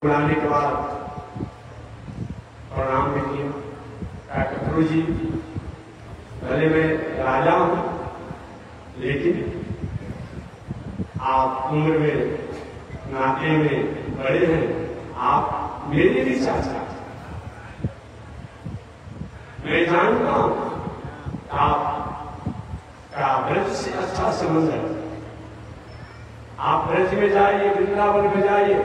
बुलाने के बाद प्रणाम भी किया। कहा गुरु जी, भले मैं राजा हूं, लेकिन आप उम्र में नाते में बड़े हैं, आप मेरे भी चाचा। मैं जानता हूं आपका ब्रज से अच्छा संबंध है। आप ब्रज में जाइए, वृंदावन में जाइए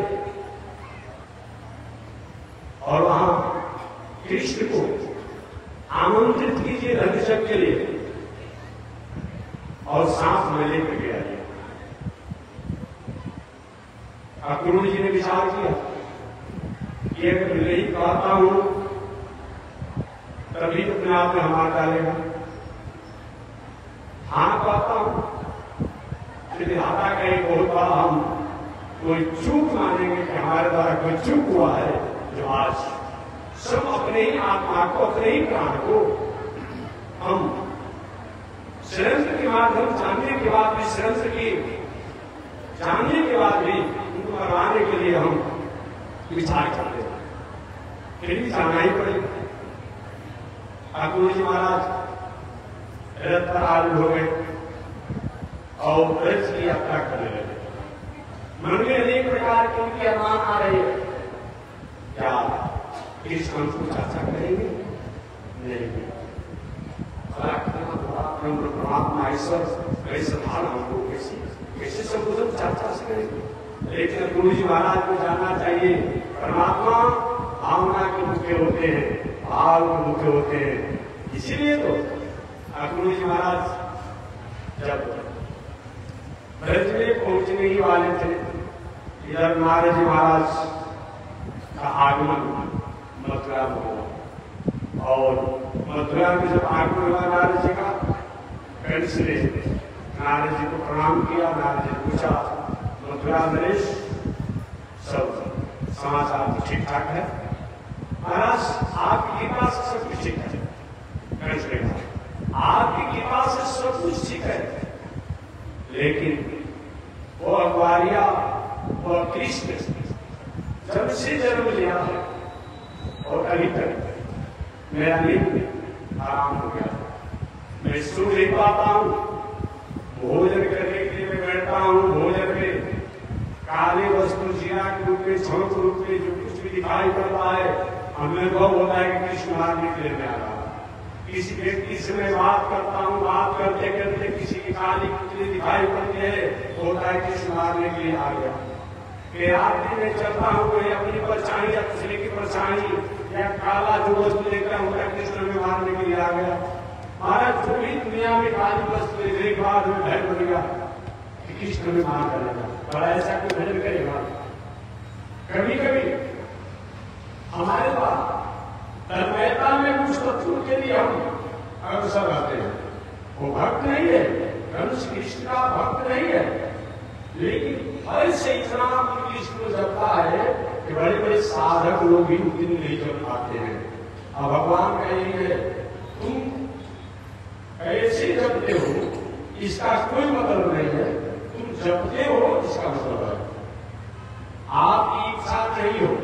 और वहां कृष्ण को आमंत्रित कीजिए रक्षक के लिए और साथ में लेकर के आइए। गुरु जी ने विचार किया कि अगर मैं नहीं कहता हूं तभी अपने आप में हमारा डालेगा। हाँ कहता हूं विधाता का एक बहुत बड़ा हम कोई चूक मानेंगे कि हमारे द्वारा कोई चूक हुआ है, जो आज सब अपने ही आत्मा को, अपने ही प्राण को हम षड्यंत्र के माध्यम जानने के बाद भी, षड्यंत्र की जानने के बाद भी उनको मरवाने के लिए हम विचार करते हैं, फिर भी जाना ही पड़ेगा। गुरु जी महाराज रथ पर आरूढ़ हो गए और ब्रज की यात्रा करने लगे। मन में अनेक प्रकार के उनके अरमान आ रहे हैं। क्या कृष्ण को चाचा करेंगे? नहीं। परमात्मा ईश्वर कैसे भाव हमको कैसे संबोधन चाचा से करेंगे? लेकिन गुरु जी महाराज को जानना चाहिए, परमात्मा भावना के मुख्य होते हैं, भाव के मुख्य होते हैं। इसीलिए तो गुरु जी महाराज जब ब्रज में पहुंचने ही वाले थे, इधर नारद जी महाराज का आगमन मथुरा में हुआ और मथुरा में जब आगमन हुआ नारद जी का, कंस ने नारद जी को प्रणाम किया। नारद जी ने पूछा, मथुरा नरेश सब समाचार तो ठीक ठाक है? महाराज आपकी कृपा से सब कुछ ठीक है। कंस ने कहा, आपकी कृपा से सब कुछ ठीक है, लेकिन वो अग्वारिया, वो कृष्ण जब से जन्म लिया है और अभी तक मेरा नींद आराम हो गया, मैं सो नहीं पाता हूं। भोजन करने के लिए मैं बैठता हूं, भोजन में काले वस्तु जीरा के रूप में, छौक रूप में जो कुछ भी दिखाई पड़ता है, हमें अनुभव होता है कि कृष्ण मारने के लिए मैं आ रहा हूं। किसी व्यक्ति से मैं बात करता हूं, बात करते करते किसी की काली पुतली दिखाई पड़ती है, होता है कृष्ण मारने के लिए आ गया। रात्रि में चलता हूं, कोई अपनी परछाई या दूसरे की परछाई या काला जो वस्तु देखता हूं, कृष्ण में मारने के लिए आ गया। महाराज जो भी दुनिया में काली वस्तु एक बार में भय बढ़ गया कि कृष्ण में मार करेगा, बड़ा ऐसा कोई भजन करेगा। कभी कभी हमारे पास तन्मयता में कुछ तत्वों के लिए हम अग्रसर रहते हैं। वो भक्त नहीं है, धनुष कृष्ण का भक्त नहीं है, लेकिन हर से इतना कृष्ण को जपता है कि बड़े बड़े साधक लोग भी उतनी नहीं जप पाते हैं। अब भगवान कहेंगे तुम कैसे जपते हो इसका कोई मतलब नहीं है, तुम जपते हो इसका मतलब है। आपकी इच्छा नहीं हो,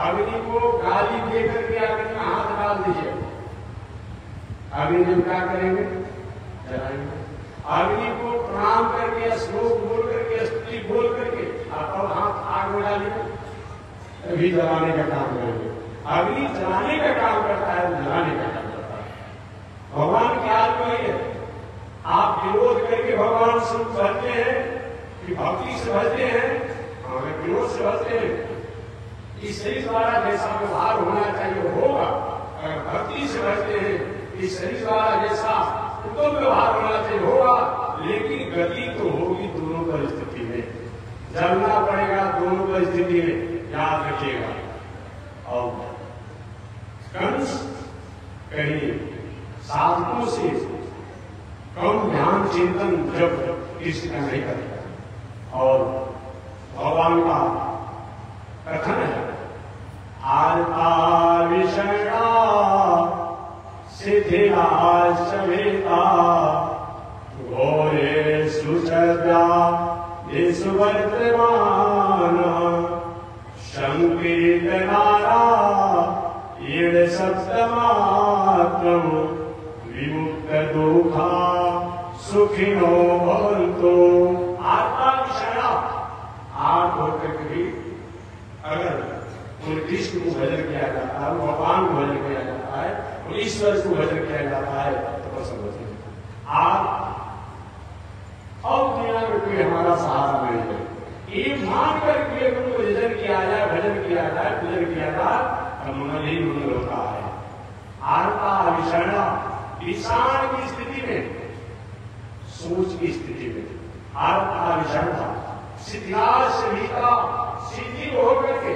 अग्नि को गाली देकर के अग्नि में हाथ डाल दीजिए, अग्नि जब क्या करेंगे? जलाएंगे। अग्नि को प्रणाम करके, श्लोक बोल करके, स्तुति बोल करके और हाथ आग में डालेंगे, तभी जलाने का काम करेंगे। अग्नि जलाने का काम करता है, जलाने का काम करता है। भगवान की हाल में है, आप विरोध करके भगवान से भजते हैं कि भक्ति से भजते हैं, हमें विरोध से भजते हैं। इस शरीर द्वारा जैसा व्यवहार होना चाहिए होगा, अगर भक्ति से भजते हैं इस शरीर द्वारा जैसा तो व्यवहार होना चाहिए होगा, लेकिन गति तो होगी दोनों परिस्थिति में, जलना पड़ेगा दोनों परिस्थिति में, याद रखिएगा। और कंस कहीं साधकों से कम ध्यान चिंतन जब कृष्ण का नहीं करेगा। और भगवान का कथन है, आलता विषया सिद्धिला सवेता घोरे सुचर्या विश्व वर्तमान वेदनारा येण सप्तमात्रम विमुक्त दुखा सुखिनो भवन्तु। आत्मा विषया आत्म होकर के भी अगर उन कृष्ण को भजन किया जाता है, भगवान को भजन किया जाता है, उन ईश्वर को भजन किया जाता है तो बस समझिए आप अब दुनिया में कोई हमारा सहारा नहीं है। ये मान करके उनको भजन किया जाए, भजन किया जाए, पूजन किया जाए, तो मंगल ही मंगल होता है। आर्ता विषणा विषाण की स्थिति में, सोच की स्थिति में आर्ता विषणा सिद्धि होकर के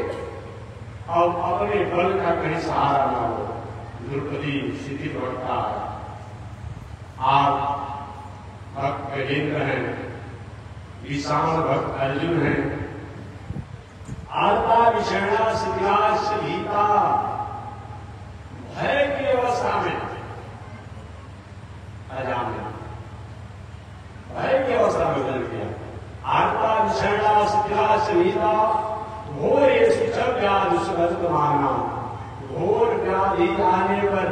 अब अपने बल का कहीं सहारा ना हो, द्रौपदी सिद्धि बढ़ता है। आप भक्त गजेंद्र हैं, विशाल भक्त अर्जुन हैं। आर्ता विषणा सिद्धिराश भीता, भय की अवस्था में अजान भय की अवस्था में बदल गया। आर्ता विषणा सिद्धिराश भीता घोर व्याधि मारना, घोर व्याधि आने पर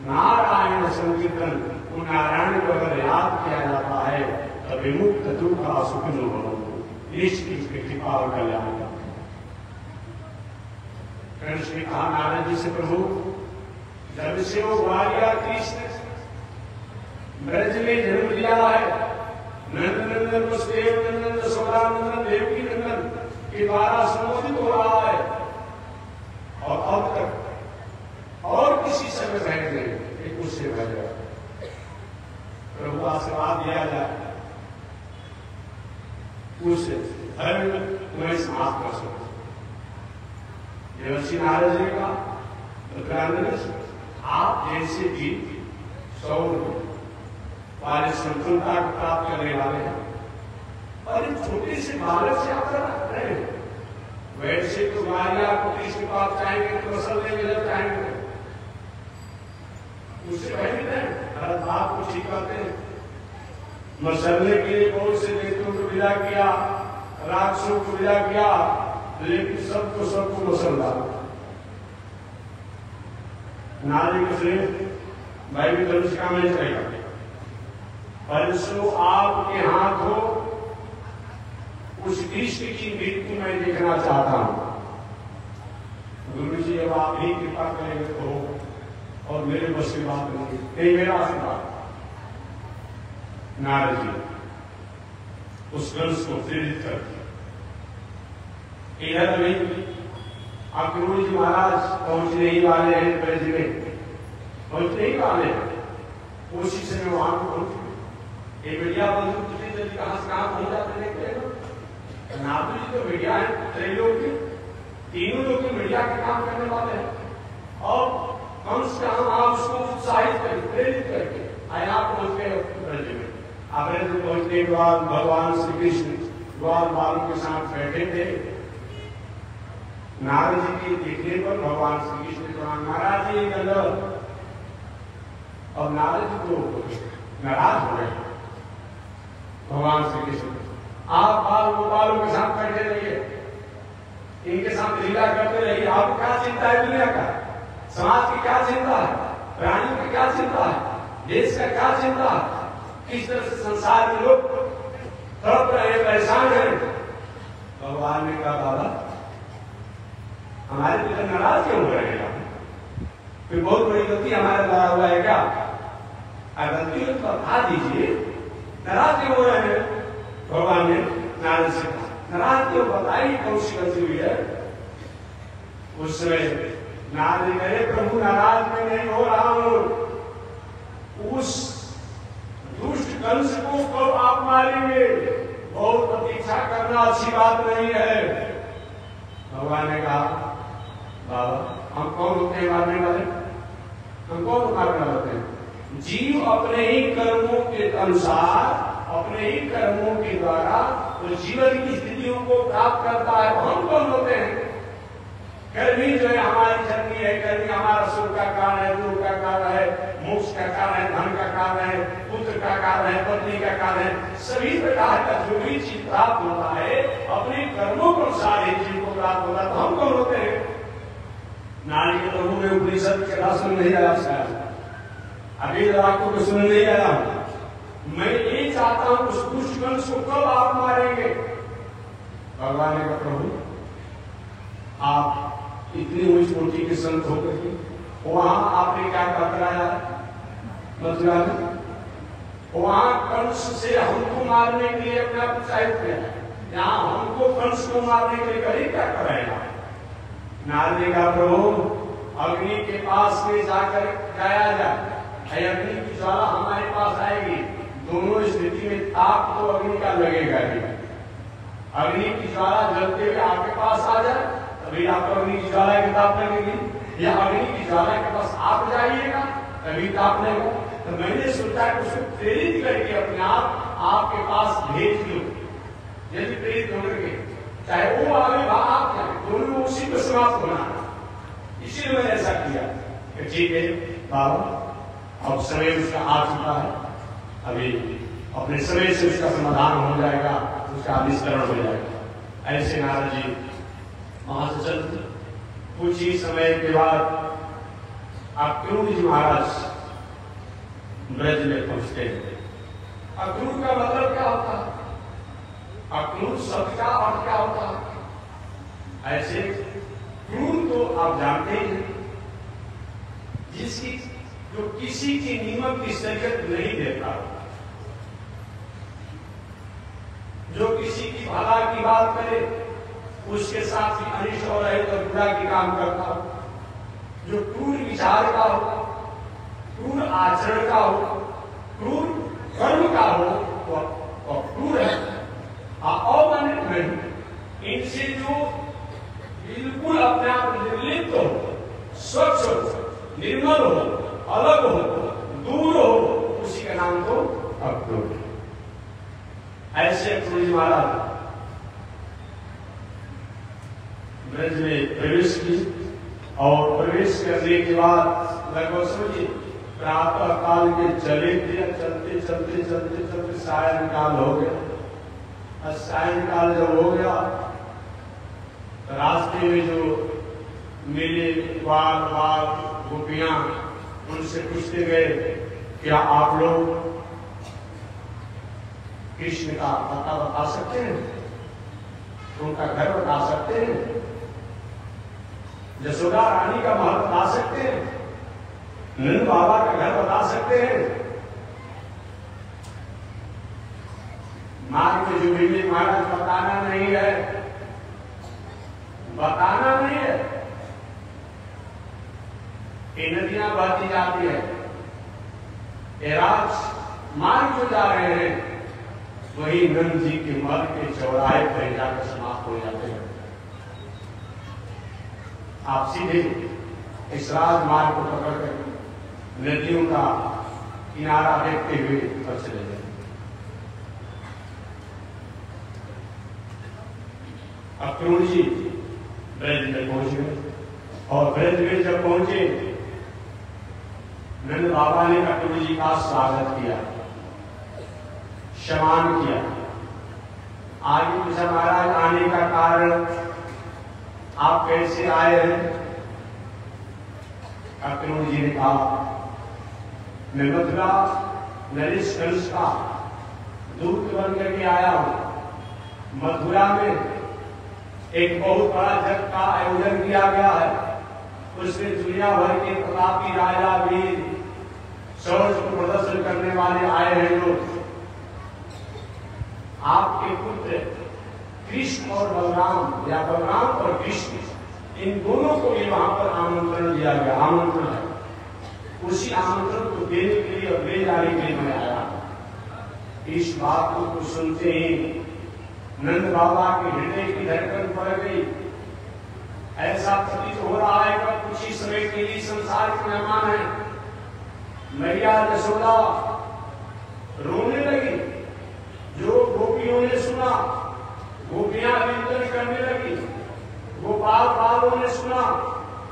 नारायण संकीर्तन, उन नारायण को अगर याद किया जाता है तो विमुक्त दुख का सुख अनुभव इसकी कृपा और कल्याण का। कृष्ण ने कहा नारद जी से, प्रभु जब से वो ग्वालिया कृष्ण ब्रज में जन्म लिया है, नंदनंदन वसुदेव नंदन यशोदा नंदन देवकी नंदन के द्वारा संबोधित हो रहा है और अब तक और किसी समय कहेंगे एक उससे भज प्रभु आशीर्वाद दिया जाए उसे धर्म तुम्हें समाप्त कर सको। देवर्षि नारद जी का आप जैसे भी सौर वाले संपन्नता को प्राप्त करने वाले हैं और इन छोटे से बालक से आप रहे हैं, वैसे तो माया को कृष्ण को आप चाहेंगे तो मसलने में जब चाहेंगे उससे पहले नहीं बात को ठीक करते हैं। मसलने के लिए बहुत से देवों को विदा किया, राक्षसों को विदा किया, लेकिन सबको मसल डाला। नारी के से भाई भी धनुष काम नहीं करेगा, परंतु आपके हाथ हो उस कृष्ण की मृत्यु मैं देखना चाहता हूं। गुरु जी अब आप ही कृपा करेंगे तो, और मेरे बस की बात नहीं मेरा आशीर्वाद। नारद जी उस वंश को प्रेरित कर इधर नहीं, अब गुरु जी महाराज पहुंचने ही वाले हैं, ब्रज में पहुंचने ही वाले हैं। कोशिश से मैं वहां को पहुंचू, मीडिया बंधु जल्दी कहां से कहां पहुंच जाते हैं। नारद जी तो मीडिया है, त्रैलोक की तीनों लोग मीडिया के काम करने वाले हैं और कम से कम आप उसको उत्साहित करके प्रेरित करके आए आप पहुंच गए ब्रज में। आप ब्रज में पहुंचने के बाद भगवान श्री कृष्ण ग्वाल बालों के साथ बैठे थे। नारद जी के देखने पर भगवान श्री कृष्ण ने कहा महाराज जी गंधर्व, और नारद जी को नाराज हो गए। भगवान श्री कृष्ण आप बाल गोपालों के साथ बैठे रहिए, इनके साथ लीला करते रहिए, आपको क्या चिंता है दुनिया का, समाज की क्या चिंता है, प्राणियों की क्या चिंता है, देश का क्या चिंता है, किस तरह से संसार में लोग तड़प रहे हैं, परेशान हैं। भगवान ने कहा बाबा हमारे पिता नाराज क्यों हो रहे हैं, कोई बहुत बड़ी गलती हमारे द्वारा हुआ है क्या, गलती तो बता दीजिए, नाराज क्यों हो रहे हैं। भगवान ने नारद से कहा नाराज क्यों, बताइए कौन सी गलती हुई है। उस समय नारद कहे प्रभु नाराज मैं नहीं हो रहा हूं, उस दुष्ट कंस को कब आप मारेंगे, बहुत प्रतीक्षा करना अच्छी बात नहीं है। भगवान ने कहा बाबा हम कौन होते हैं मारने वाले, हम कौन मारने होते हैं, जीव अपने ही कर्मों के अनुसार अपने ही कर्मों के द्वारा तो जीवन की स्थितियों को प्राप्त करता है। हम कौन होते हैं, कर्मी जो है हमारी जन्मी है, कर्मी हमारा सुख का कारण है, दुख का कारण है, मोक्ष का कारण है, धन का कारण है, पुत्र का कारण है, पत्नी का कारण है, सभी प्रकार का जो भी चीज प्राप्त होता है अपने कर्मों के अनुसार ही जीव को प्राप्त होता है। तो हम कौन नारी के प्रभु में उपनिषद के कथा सुन नहीं आया शायद, अभी आपको तो सुन नहीं आया। मैं ये चाहता हूं उस दुष्ट कंस को कब आप मारेंगे? भगवान ने कहा प्रभु आप इतनी ऊंच कोटि के संत होकर के वहां आपने क्या कराया मथुरा में? वहां कंस से हमको मारने के लिए अपने आप उत्साहित किया, यहाँ हमको कंस को मारने के लिए कहीं क्या कराएगा? नारद ने कहा प्रभु अग्नि के पास में जाकर जाया जाए, अग्नि की ज्वाला हमारे पास आएगी, दोनों स्थिति में ताप तो अग्नि का लगेगा ही। अग्नि की ज्वाला जलते हुए आपके पास आ जाए तभी आपको अग्नि की ज्वाला की ताप लगेगी, या अग्नि की ज्वाला के पास आप जाइएगा तभी ताप लगेगा। तो मैंने सोचा कि उसको प्रेरित करके अपने आप आपके पास भेज दो, यदि प्रेरित होकर के चाहे वो आगे आप जाए, दोनों उसी को समाप्त होना। इसीलिए मैंने ऐसा किया कि ठीक है बाबा अब समय उसका आ चुका है, अभी अपने समय से उसका समाधान हो जाएगा, उसका निष्करण हो जाएगा। ऐसे नारद जी वहां से चलते, कुछ ही समय के बाद अक्रूर जी महाराज ब्रज में पहुंचते हैं। अक्रूर का मतलब क्या होता है? अक्रूर शब्द का अर्थ क्या होता है? ऐसे क्रूर तो आप जानते हैं जिसकी जो किसी की नीमक की शरीयत नहीं देता, जो किसी की भला की बात करे उसके साथ ही अनिष्ट हो रहे तो बुरा की काम करता हो, जो क्रूर विचार का हो, क्रूर आचरण का हो, क्रूर कर्म का हो, वह क्रूर है। अमानित नहीं, इनसे जो बिल्कुल अपने आप निर्लिप्त हो, स्वच्छ हो, निर्मल हो, अलग हो, दूर हो, उसी का नाम तो अक्रूर। ऐसे अक्रूर जी महाराज ब्रज में प्रवेश की, और प्रवेश करने के बाद लगभग समझिए प्रातः काल के चले थे, चलते चलते चलते चलते सायंकाल हो गया। और सायंकाल जब हो गया तो रास्ते में जो मिले बाल गोपियां उनसे पूछते गए क्या आप लोग कृष्ण का पता बता सकते हैं, उनका घर बता सकते हैं, यशोदा रानी का महल बता सकते हैं, नंद बाबा का घर बता सकते हैं? मार्ग में जो मिले महाराज बताना नहीं है, बताना नहीं है। ये नदियां बहती जाती है, ये राज मार्ग जो जा रहे हैं वही नंद जी के महल के चौराहे पर जाकर समाप्त हो जाते हैं। आप सीधे इस राजमार्ग को पकड़ कर नदियों का किनारा देखते हुए घर चले जाए। अक्रूर जी ब्रज में पहुंच गए, और ब्रज में जब पहुंचे नंद बाबा ने अक्रूर जी का स्वागत किया, सम्मान किया। आगे पूछा महाराज आने का कारण, आप कैसे आए हैं? अक्रूर जी ने कहा मैं मथुरा नरेश कंस का दूत बन करके आया हूं। मथुरा में एक बहुत बड़ा जग का आयोजन किया गया है, उसमें दुनिया भर के प्रतापी राजा वीर शौर्य को प्रदर्शन करने वाले आए हैं लोग। आपके पुत्र कृष्ण और बलराम, या बलराम और कृष्ण, इन दोनों को भी वहां पर आमंत्रण दिया गया। आमंत्रण है, उसी आमंत्रण को देने के लिए और ले जाने के लिए मैं आया। इस बात को सुनते ही नंद बाबा के हृदय की धड़कन बढ़ गई। ऐसा प्रतीत हो रहा है कि कुछ ही समय के लिए संसार के मेहमान है। मैया यशोदा रोने लगी, जो गोपियों ने सुना, गोपियां विलकन करने लगी, गोपाल बालों ने सुना,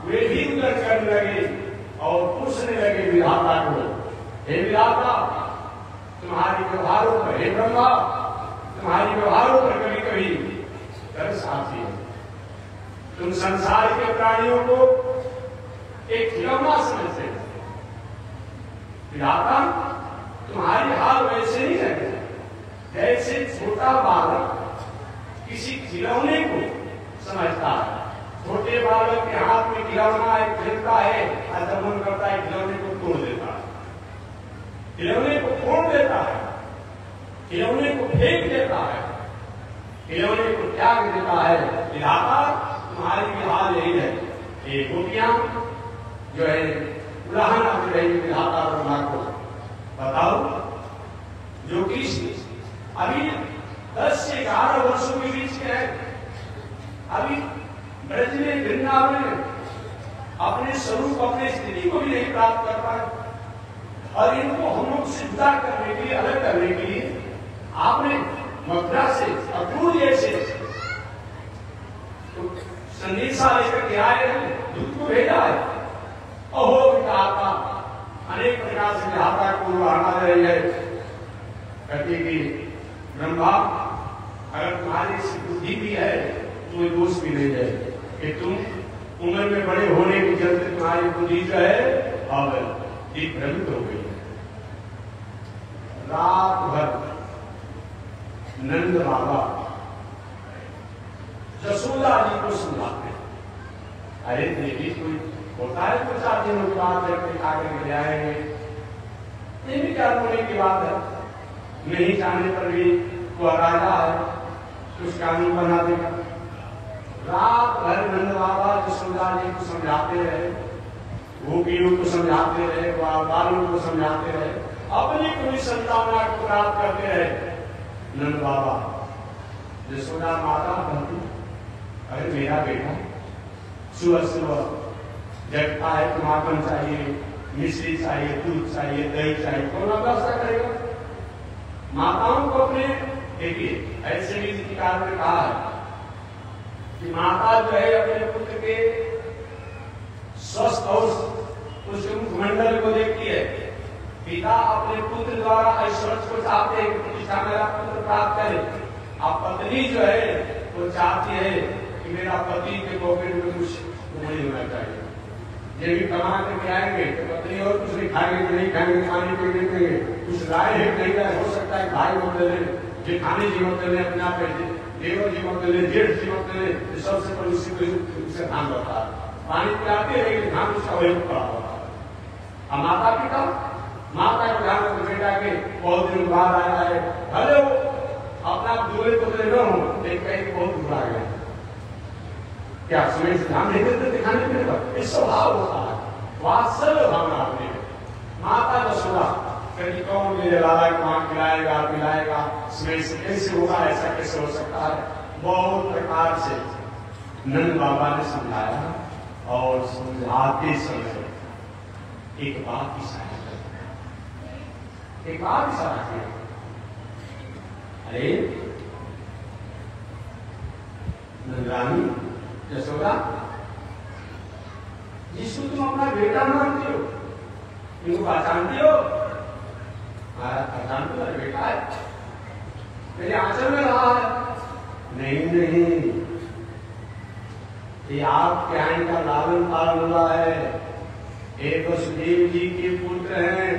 वे भी विलकन करने लगे और पूछने लगे विधाता को, हे विधाता तुम्हारी व्यवहारों पर, हे ब्रह्मा तुम्हारी व्यवहारों पर कभी कभी तरस आती है। तुम संसार के प्राणियों को एक खिलौना समझते हैं। विधाता तुम्हारी हाल वैसे ही है जैसे छोटा बालक किसी खिलौने को समझता है। छोटे बालक के हाथ में खिलौना है, खेलता है, ऐसा मन करता है खिलौने को तोड़ देता है, खिलौने को फोड़ देता है, खिलौने को फेंक देता है, खिलौने को त्याग देता है। विधाता तुम्हारी भी हाल यही है। ये गोपियां जो है उड़ाना दे रही विधाता ब्रह्मा को। बताओ जो कृष्ण अभी 10 से 11 वर्षों के बीच के है, अभी ब्रज में वृंदावन में अपने स्वरूप अपने स्थिति को भी नहीं प्राप्त कर पाए और इनको हम लोग से जुदा करने के लिए, अलग करने के लिए आपने मथुरा से अक्रूर जैसे तो संदेशा लेकर के आए हैं, दूध को भेजा है। अहो विधाता अनेक प्रकार से विधाता को आना दे रही है। कहती कि ब्रह्मा अगर तुम्हारी सी बुद्धि भी है तो दोष भी नहीं है कि तुम उम्र में बड़े होने के चलते तुम्हारी बुद्धि जो है अब भ्रमित हो गई है। रात भर नंद बाबा यशोदा जी को समझाते हैं, अरे देवी कोई होता है कुछ 4 दिनों के बाद जब आगे ले आएंगे, ये भी क्या होने की बात है, नहीं जाने पर भी वो राजा है कुछ कानून बना देगा। रात भर नंद बाबा यशोदा जी को समझाते रहे, गोपियों को समझाते रहे, बालों को समझाते रहे, अपनी पूरी संतावना को प्राप्त करते रहे। नंद बाबा यशोदा माता कहती, अरे मेरा बेटा सुबह सुबह जगता है, तो माखन चाहिए, मिश्री चाहिए, दूध चाहिए, दही चाहिए, कौन व्यवस्था करेगा? माताओं को अपने देखिए ऐसे भी नीतिकार ने कहा है कि माता जो है अपने पुत्र के स्वस्थ और उसके मुखमंडल को देखती है। पिता अपने पुत्र द्वारा ऐश्वर्य को चाहते हैं कि प्रतिष्ठा मेरा पुत्र प्राप्त करे। अब पत्नी जो है वो चाहती है कि मेरा पति के पॉकेट में कुछ नहीं होना चाहिए। ये भी कमा करके आएंगे तो पत्नी और कुछ नहीं खाएंगे, नहीं खाएंगे, पानी पीने देंगे, कुछ लाए है नहीं लाए, हो सकता है भाई मत ले, जेठानी जी मत ले, अपना देवर जी मत ले, जेठ जी मत ले, सबसे पहले उसे ध्यान रखता है। पानी पिलाते रहेंगे, ध्यान उसका वही पड़ा होता है। अब माता पिता माता को ध्यान रखते बेटा के बहुत दिन बाद आया है, भले वो अपना दूल्हे पुतले न हो लेकिन कहीं बहुत दूर आ गया, क्या समय से ध्यान नहीं देते दिखाने के लिए? इस स्वभाव होता है, वात्सल्य भावना अपने माता का सुना कभी कौन मेरे लाला को वहां खिलाएगा पिलाएगा, समय से कैसे होगा, ऐसा कैसे हो सकता है? बहुत प्रकार से नंद बाबा ने समझाया और समझाते समय एक बात इशारा एक बात इशारा किया, अरे नंदरानी यशोदा जिसको तुम अपना बेटा मानती हो, इनको पहचानती हो? पहचानती हो, बेटा है मेरे आंचल में रहा है। नहीं नहीं, ये आपके यहाँ का लालन पालन हुआ है, ये वसुदेव जी के पुत्र हैं,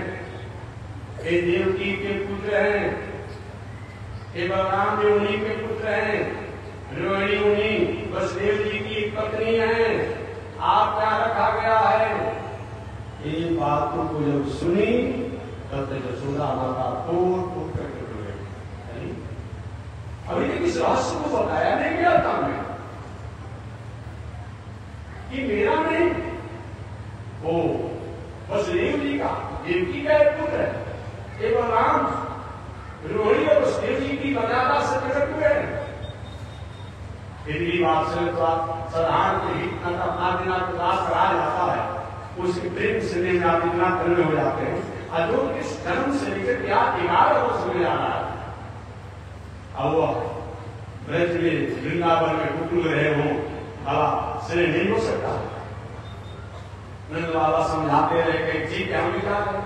ये देवकी के पुत्र हैं, ये बलराम भी उन्हीं के पुत्र हैं, रोहिणी उन्हीं वसुदेव जी की पत्नी है, आप क्या रखा गया है? ये बातों को जब सुनी तब यशोदा माता फूट फूट करके रो गई। अभी तक इस रहस्य को बताया नहीं गया था मैं कि मेरा नहीं, वो वसुदेव जी का देवकी का एक पुत्र है, ये बलराम रोहिणी और वसुदेव जी की मर्यादा से प्रकट हुए हैं। यदि बात से तो साधारण के हित का 5 दिना प्रकाश कराया जाता है, उसके प्रेम से दिन आप इतना धन्य हो जाते हैं। अजोर इस जन्म से लेकर क्या 11 वर्ष में जा रहा है, अब वह ब्रज में वृंदावन में कुटुंब रहे हों, भला श्रेय नहीं हो सकता? नंद बाबा समझाते रहे कि ठीक है हम भी जा रहे,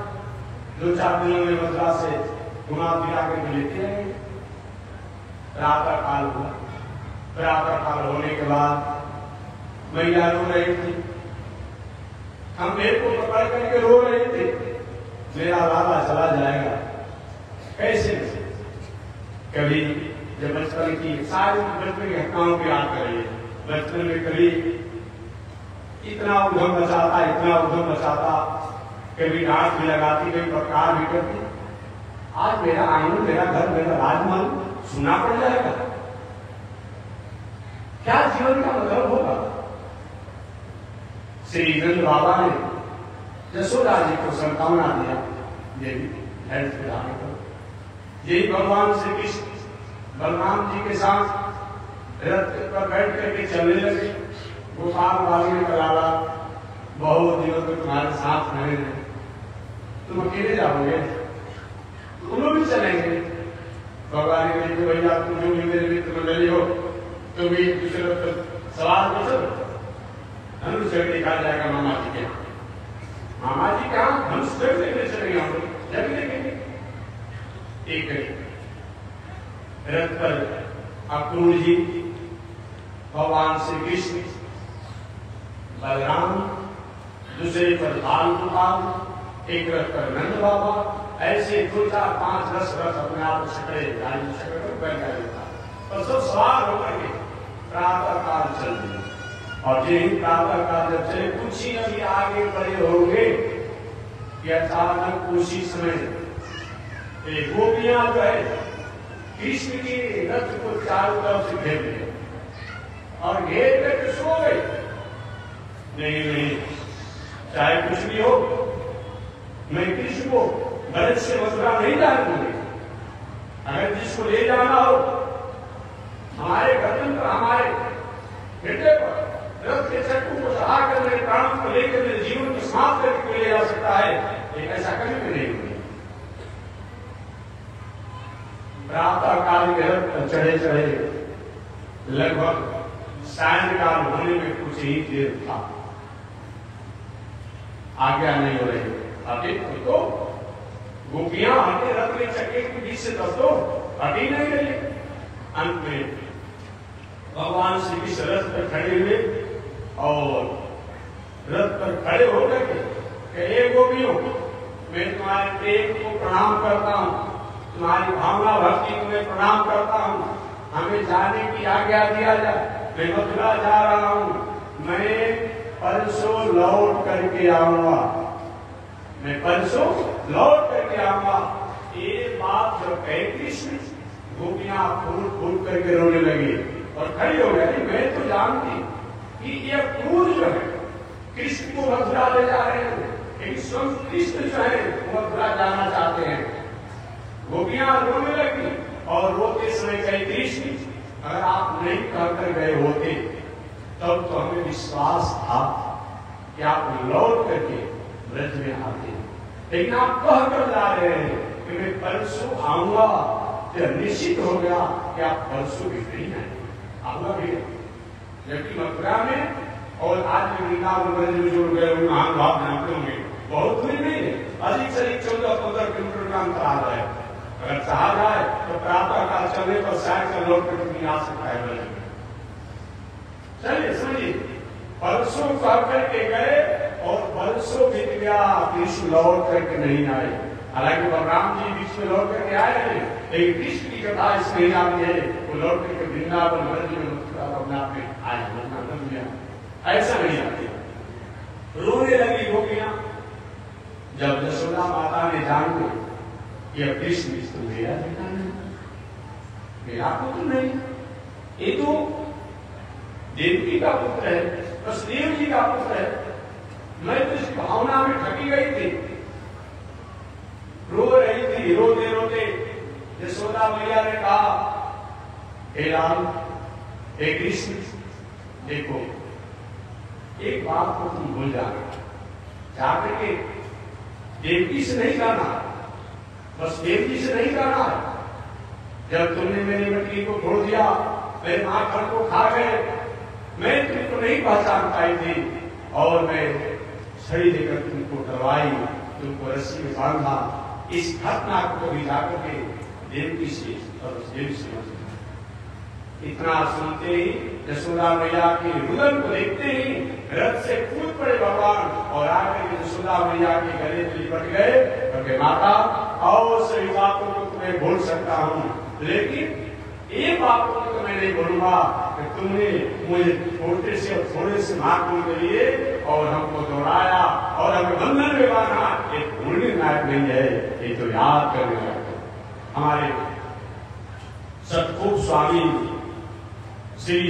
2-4 दिनों में मथुरा से घुमा फिरा करके लेते हैं। प्रातः काल हुआ, प्रातः काल होने के बाद मैया रो रही थी, हम मेरे को पकड़ करके रो रहे थे, मेरा लाला चला जाएगा कैसे। कभी जब बचपन की सारी बचपन की घटनाओं की याद करिए, बचपन में कभी इतना उधम मचाता, कभी डांट भी लगाती, कभी प्रकार भी करती। आज मेरा आंगन, मेरा घर, मेरा राजमहल सुना पड़ जाएगा, क्या जीवन का मतलब होगा। श्री नंद बाबा ने यशोदा जी को संतावना दिया, देवी हेल्थ पे आने पर। यही भगवान श्री कृष्ण बलराम जी के साथ रथ पर बैठ करके चलने लगे। गोपाल बाबू ने कहा, बहुत दिनों तक तुम्हारे साथ रहे, तुम अकेले जाओगे, तुम भी चलेंगे। भगवान ने कहा, भैया तुम जो भी मेरे मित्र मंडली हो, तुम एक दूसरे पर सवाल कर चलो, धनुष देखा जाएगा मामा जी के यहाँ। मामा जी कहा धनुष देखने चलेंगे, हम लोग जब देखेंगे। एक रथ पर अक्रूर जी, भगवान श्री कृष्ण, बलराम, दूसरे पर बाल गोपाल, एक रथ पर नंद बाबा, ऐसे 2, 4, 5, 10 रथ अपने आप सकड़े गाड़ी सकड़ बैठ गए और सब सवार होकर के प्रातः काल चल दिए। और यही प्रातः काल जब चले, कुछ ही अभी आगे बढ़े होंगे कि अचानक उसी समय गोपियां जो है कृष्ण के रथ को चारों तरफ से घेर लिया और घेर करके सो गए। नहीं, चाहे कुछ भी हो, मैं कृष्ण को गलत से मथुरा नहीं जाने दूंगी। अगर जिसको ले जाना हो हमारे गर्दन पर, हमारे हृदय पर रथ के चक्कू को चढ़ा कर मेरे प्राणों को लेकर मेरे जीवन को समाप्त करके ले जा सकता है, लेकिन ऐसा कभी भी नहीं हुआ। प्रातः काल के रथ पर चढ़े लगभग सायंकाल होने में कुछ ही देर था, आज्ञा नहीं हो रही। अभी तो गोपियां हटे रथ के चक्के के बीच से दस्तो हटी नहीं रही। अंत में भगवान श्री कृष्ण रथ पर खड़े हुए और रथ पर खड़े होकर के गोपियों, मैं तुम्हारे प्रेम को प्रणाम करता हूँ, तुम्हारी भावना भक्ति को मैं प्रणाम करता हूँ, हमें जाने की आज्ञा दिया जाए। मैं मथुरा जा रहा हूँ, मैं परसों लौट करके आऊंगा, मैं परसों लौट करके आऊंगा। ये बात जब कहे कृष्ण, गोपियां फूल करके रोने लगी और खड़ी हो गई। मैं तो जानती कि ये क्रूर जो है कृष्ण को मथुरा ले जा रहे हैं, लेकिन स्वयं कृष्ण जो है मथुरा जाना चाहते हैं। गोपियां रोने लगी और रोते समय कहे कृष्ण, अगर आप नहीं कहकर गए होते तब तो हमें विश्वास था कि आप लौट करके व्रत में आते, लेकिन आप कहकर जा रहे हैं कि मैं परसों आऊंगा। जब निश्चित हो गया कि आप परसों भी नहीं आऊंगा भी, जबकि मथुरा में और आज वृंदावन में जुड़ गए महान भाव जानते होंगे, बहुत दूरी नहीं है, अधिक से अधिक 14-15 किलोमीटर का अंतर आ रहा है। अगर चाहा जाए तो प्रातः काल चलने पर सायंकाल लौट कर नहीं आ सकता है। चलिए समझिए, परसों कह करके गए और परसों बीत गया, कृष्ण लौट करके नहीं आए। हालांकि बलराम जी बीच में लौट करके आए हैं, लेकिन कृष्ण की कथा इस महीना में है, वो लौट करके वृंदावन ब्रज में मथुरा में आए, ऐसा नहीं आते। रोने लगी गोपियां जब यशोदा माता ने जान ली कि अब कृष्ण तो मेरा बेटा नहीं, मेरा पुत्र नहीं, ये तो देवकी का पुत्र है, वसुदेव जी का पुत्र है। मैं तो इस भावना में ठगी गई थी, रो रही थी। रोते रोते यशोदा मैया ने कहा, हे राम, हे कृष्ण, देखो एक बात को तुम भूल जाना, जाकर के देवकी से नहीं जाना, बस देवकी से नहीं जाना है। जब तुमने मेरी मटकी को छोड़ दिया, मेरे माखन को खा गए, मैं तुमको नहीं पहचान पाई थी और मैं छड़ी देकर तुमको डरवाई, तुमको रस्सी में बांधा। इस घटना को भी जाकर के देवकी से और देव से इतना सुनते ही यशोदा मैया के रुदन को देखते ही रथ से कूद पड़े भगवान और आकर के यशोदा मैया के गले में लिपट गए, क्योंकि माता और सभी बातों को तुम्हें भूल सकता हूँ, लेकिन एक बात को तो मैं नहीं भूलूंगा कि तुमने मुझे छोटे से और थोड़े से महात्मा के लिए और हमको दौड़ाया और हमें बंधन में बांधा, ये भूलने लायक नहीं है, ये तो याद करने लायक है। हमारे सतखुद स्वामी श्री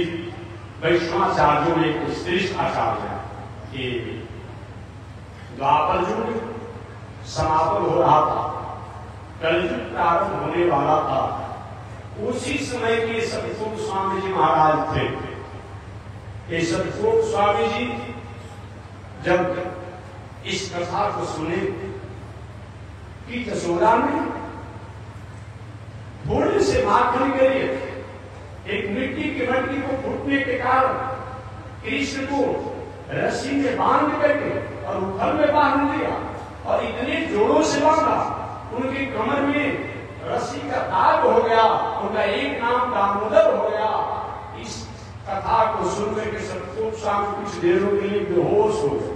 वैष्णवाचार्यों में एक श्रेष्ठ आचार्य है कि द्वापर युग समापन हो रहा था, कलयुग प्रारंभ होने वाला था, उसी समय के सतखुद स्वामी जी महाराज थे। ये सतखुद स्वामी जी जब इस कथा को सुने कि यशोदा में थोड़े से माखन के लिए एक मिट्टी की मटकी को फूटने के कारण कृष्ण को रस्सी में बांध करके और उथल में बांध दिया और इतने जोरों से बांधा उनकी कमर में रस्सी का दाग हो गया, उनका एक नाम दामोदर हो गया। इस कथा को सुनने के सतखुद स्वामी कुछ देरों के लिए बेहोश हो गए।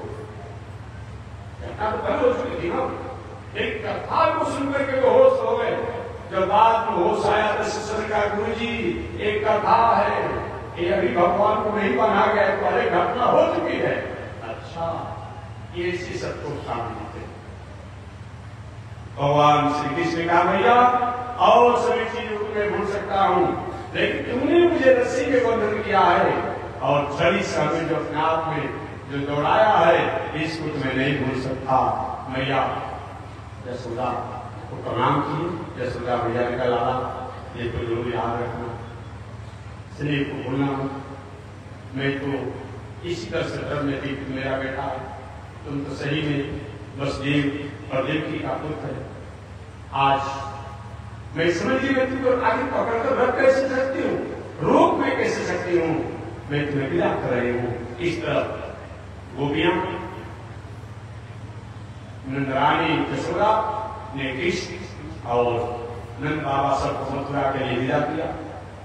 घटना तो पहले हो चुकी थी ना, एक कथा को सुनकर के बेहोश हो गए। जब बाद में होश आया तो शिष्य का गुरु जी एक कथा है कि अभी भगवान को नहीं बना गया, पहले घटना हो चुकी है। अच्छा, ये इसी सतखुद स्वामी थे। भगवान श्री कृष्ण का मैया और सभी चीजों को मैं भूल सकता हूँ, लेकिन तुमने मुझे रस्सी में बंधन किया है और छड़ी से हमें जो अपने आप में जो दौड़ाया है, इसको तुम्हें नहीं भूल सकता। मैया यशोदा को प्रणाम किए। यशोदा मैया ने कहा ये तो जरूर याद रखना, स्नेह को भूलना मत। मैं तो इसी तरह से धर्म में थी, मेरा बेटा है, तुम तो सही में बस देव और देवकी का पुत्र है। आज मैं समझी मैं तुमको आगे पकड़कर रख कैसे सकती हूँ, रोक में कैसे सकती हूँ, मैं तुम्हें विदा कर रही हूँ। इस तरह गोपियां नंदरानी यशोदा ने कृष्ण और नंद बाबा सबको मथुरा के लिए विदा किया।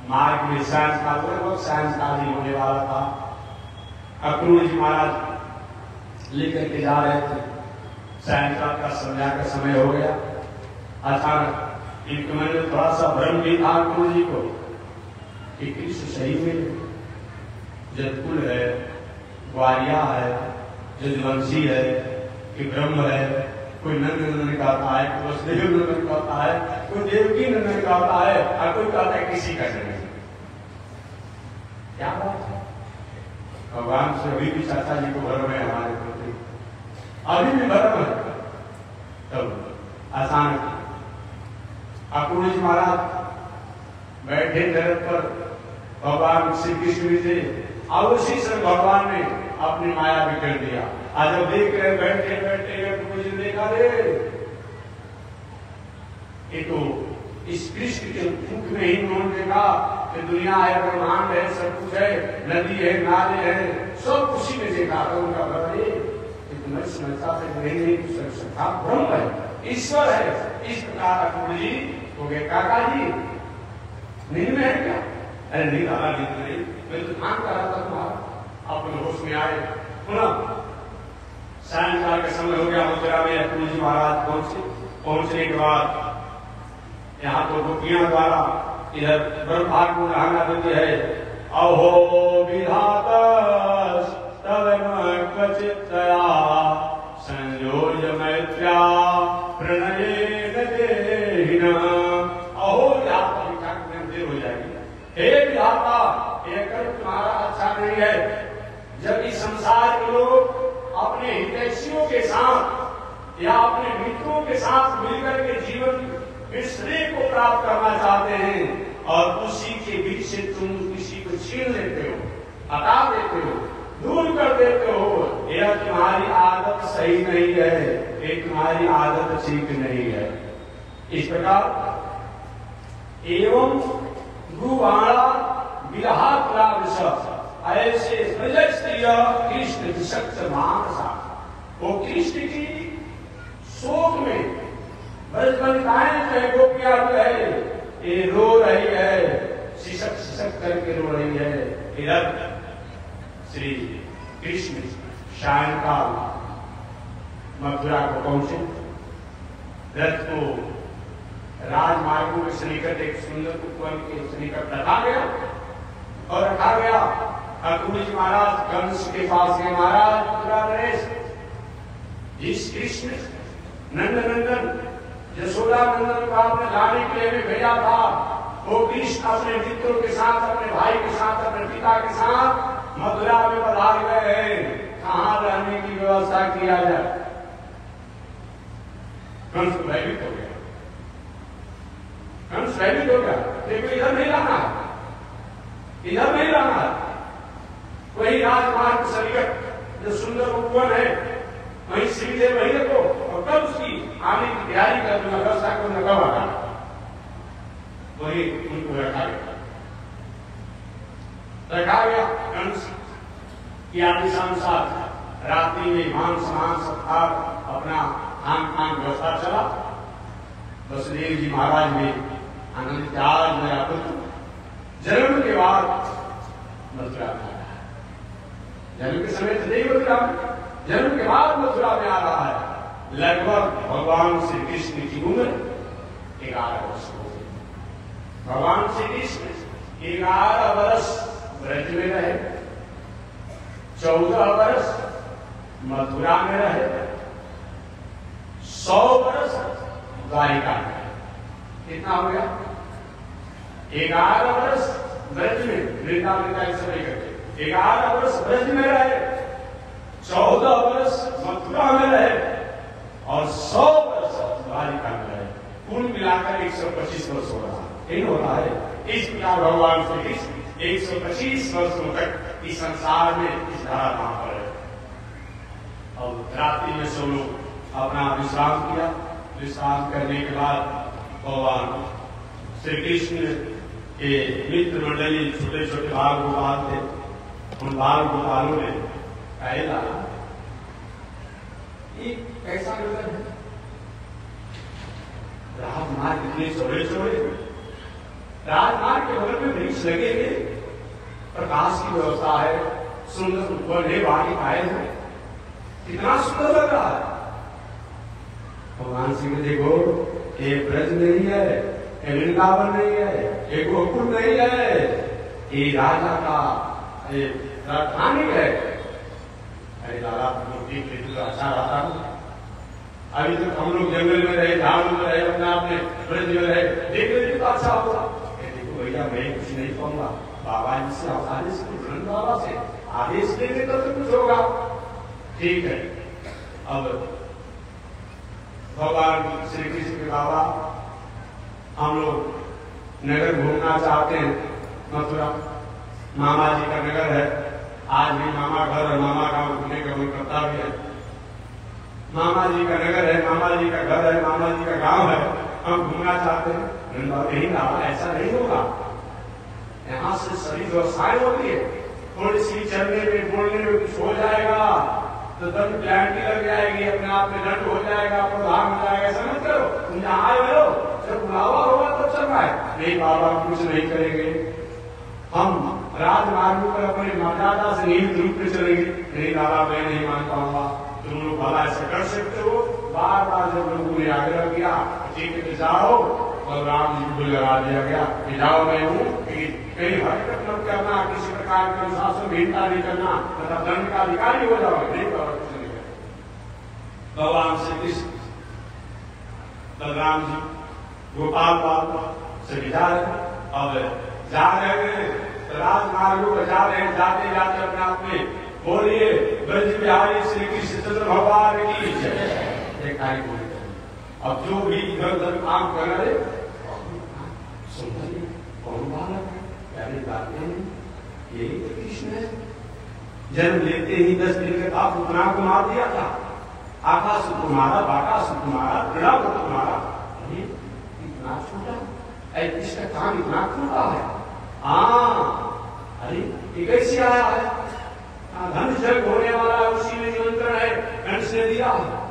मार्ग में सायंकाल ही होने वाला था। अक्रूर जी महाराज लेकर के जा रहे थे, सायंकाल का संध्या का समय हो गया। अचानक इनके मन में थोड़ा सा भ्रम भी था अक्रूर जी को कि कृष्ण सही में जदकुल है, ग्वारिया है, जदवंशी है कि ब्रह्म है, कोई नंद नंदन कहता है, कोई वसुदेव नंदन कहता है, कोई देवकी नंदन कहता है और कोई कहता है किसी का जन्म। क्या बात है, भगवान से अभी भी चाचा जी को भरम है, हमारे प्रति अभी भी भरम है। तब अचानक अक्रूर जी महाराज बैठे दरख्त पर, भगवान श्री कृष्ण भी थे और उसी समय भगवान ने अपनी माया भी कर दिया। आज जब देख रहे बैठे बैठे मुझे देखा रे, ये तो इस कृष्ण के मुख में ही उन्होंने देखा कि दुनिया है, ब्रह्मांड है, सब कुछ है, नदी है, नाले है, सब उसी में देखा था। उनका बता तुम्हें समझता नहीं सकता, ब्रह्म है, ईश्वर है। इस प्रकार अक्रूर जी हो गए, काका जी नींद में है क्या? अरे नहीं दादा नींद नहीं, मैं तो ध्यान कर रहा था तुम्हारा। अपने होश में आए। पुनः सायंकाल का समय हो गया, मथुरा में अक्रूर जी महाराज पहुंचने के बाद यहाँ तो गोपियों द्वारा इधर ब्रह्मा को रहना देती है। अहो विधाता तव क्वचित्तया संयोज मैत्र्या प्रणयेन देहिना। अहो विधाता, देर हो जाएगी। हे विधाता, ये कर्म तुम्हारा अच्छा नहीं है। जब इस संसार के लोग अपने हितैषियों के साथ या अपने मित्रों के साथ मिलकर के जीवन में श्रेय को प्राप्त करना चाहते हैं और उसी के बीच से तुम किसी को छीन लेते हो, हटा देते हो, दूर कर देते हो, यह तुम्हारी आदत सही नहीं है, ये तुम्हारी आदत ठीक नहीं है। इस प्रकार एवं गुवाणा विरहाक्राविश ऐसे प्रजस्त्रिय कृष्ण विशक्त मानसा, वो कृष्ण की शोक में ब्रजवनिताएं जो है, गोपियां जो है, ये रो रही है, सिसक सिसक करके रो रही है। इधर श्री कृष्ण सायंकाल मथुरा को पहुंचे। रथ को राजमार्गों के सन्निकट एक सुंदर उपवन के सन्निकट रखा गया और रखा गया। ठाकुर जी महाराज कंस के पास गए, महाराज मथुरा नरेश, जिस कृष्ण नंदन यशोदा नंदन को आपने लाने के लिए भी भेजा था, वो कृष्ण अपने मित्रों के साथ, अपने भाई के साथ, अपने पिता के साथ मथुरा में पधार गए हैं। कहाँ रहने की व्यवस्था किया जाए? कंस भयभीत हो गया, कंस भयभीत हो गया। देखो इधर नहीं रहना है, इधर नहीं रहना है, वही राजमार्ग सन्निकट जो सुंदर उपवन है वहीं सीधे वहीं रखो और कब उसकी आने की तैयारी कर दूंगा, व्यवस्था करूंगा, कब आना वही उनको रखा गया। रखा गया कंस की आदेशानुसार रात्रि में मांस सत्कार अपना खान व्यवस्था चला। वसुदेव जी महाराज ने आनंद आज मेरा पुत्र जन्म के बाद मथुरा में आ रहा है। जन्म के समय तो नहीं मथुरा में, जन्म के बाद मथुरा में आ रहा है। लगभग भगवान श्री कृष्ण की उम्र 11 वर्ष हो गई। भगवान श्री कृष्ण 11 वर्ष ब्रज में रहे, 14 वर्ष मथुरा में रहे, 100 वर्ष द्वारिका में। कितना हो गया? 11 वर्ष ब्रज में, वृंदावन का समय करके 11 वर्ष ब्रज में रहे, 14 वर्ष मथुरा में रहे और 100 वर्ष द्वारिका में रहे। कुल मिलाकर 125 वर्ष हो रहा है, नहीं हो रहा है। इस प्रकार भगवान श्री कृष्ण 125 वर्षों तक इस संसार में इस धराधाम पर है। और रात्रि में सब लोग अपना विश्राम किया। विश्राम करने के बाद भगवान श्री कृष्ण के मित्र मंडली छोटे छोटे बाल गोपाल थे, उन बाल गोपालों ने कहला ये कैसा नजर है? राजमार्ग इतने चौड़े चौड़े, राजमार्ग के बगल में वृक्ष लगे हैं, प्रकाश की व्यवस्था है, सुंदर उपवन है, बाकी पाए हैं, कितना सुंदर लग रहा है। भगवान सिंह देखो, ये ब्रज नहीं है, ये वृंदावन नहीं है, ये गोकुल नहीं है, ये राजा का राजधानी है। अरे दादा मूर्ति तो अच्छा रहता है। अभी तक हम लोग जंगल में रहे, झाड़ में रहे, अपने आपने ब्रज में रहे, देख रहे तो अच्छा होगा। देखो भैया मैं कुछ नहीं कहूंगा, बाबा जी से आदेश बाबा से आदेश देंगे तो कुछ होगा। ठीक है। अब भगवान श्री कृष्ण के बाबा हम लोग नगर घूमना चाहते हैं, मथुरा मामा जी का नगर है। आज भी मामा घर और मामा गांव घूमने का मन करता भी है। मामा जी का नगर है, मामा जी का घर है, मामा जी का गांव है, हम घूमना चाहते हैं। नहीं कहा ऐसा नहीं होगा, यहाँ से सभी व्यवस्थाएं होती है। थोड़ी सी चलने में बोलने में कुछ हो जाएगा तो दंड प्लांटी लग जाएगी, अपने आप में दंड हो जाएगा, प्रधान हो जाएगा। ऐसा मत करो, तुम जहाँ आए हो जब बुलावा होगा तब चल रहा है। नहीं बाबा कुछ नहीं करेंगे, हम राजमार्गों पर अपने मर्यादा से निहित रूप में चलेंगे। नहीं दादा मैं नहीं मान पाऊंगा, तुम लोग भला ऐसे कर सकते हो। बार बार जब लोगों ने आग्रह किया ठीक है जाओ, और राम जी को लगा दिया गया कि जाओ मैं हूँ, कहीं हरकत मत करना, किसी प्रकार के अनुशासन भीनता नहीं करना, मतलब दंड का अधिकारी हो जाओ। नहीं कुछ नहीं कर। भगवान श्री कृष्ण बलराम जी गोपाल बाबा सभी जा रहे, अब जा रहे राजमार्गों पर जा रहे, जाते जाते अपने आप में बोलिए ब्रज बिहारी श्री कृष्ण चंद्र भगवान की जय। अब जो भी इधर उधर काम कर रहे सुंदर कौन बालक है, प्यारी बातें हैं, यही तो कृष्ण है। जन्म लेते ही 10 दिन के बाद पुतना को मार दिया था। आकाश तुम्हारा, बाकाश तुम्हारा, क्रीड़ा तुम्हारा, इतना छोटा इसका काम इतना छोटा है। अरे ये कैसे आया है? धन जग होने वाला है, उसी में निमंत्रण है, कंस ने दिया है।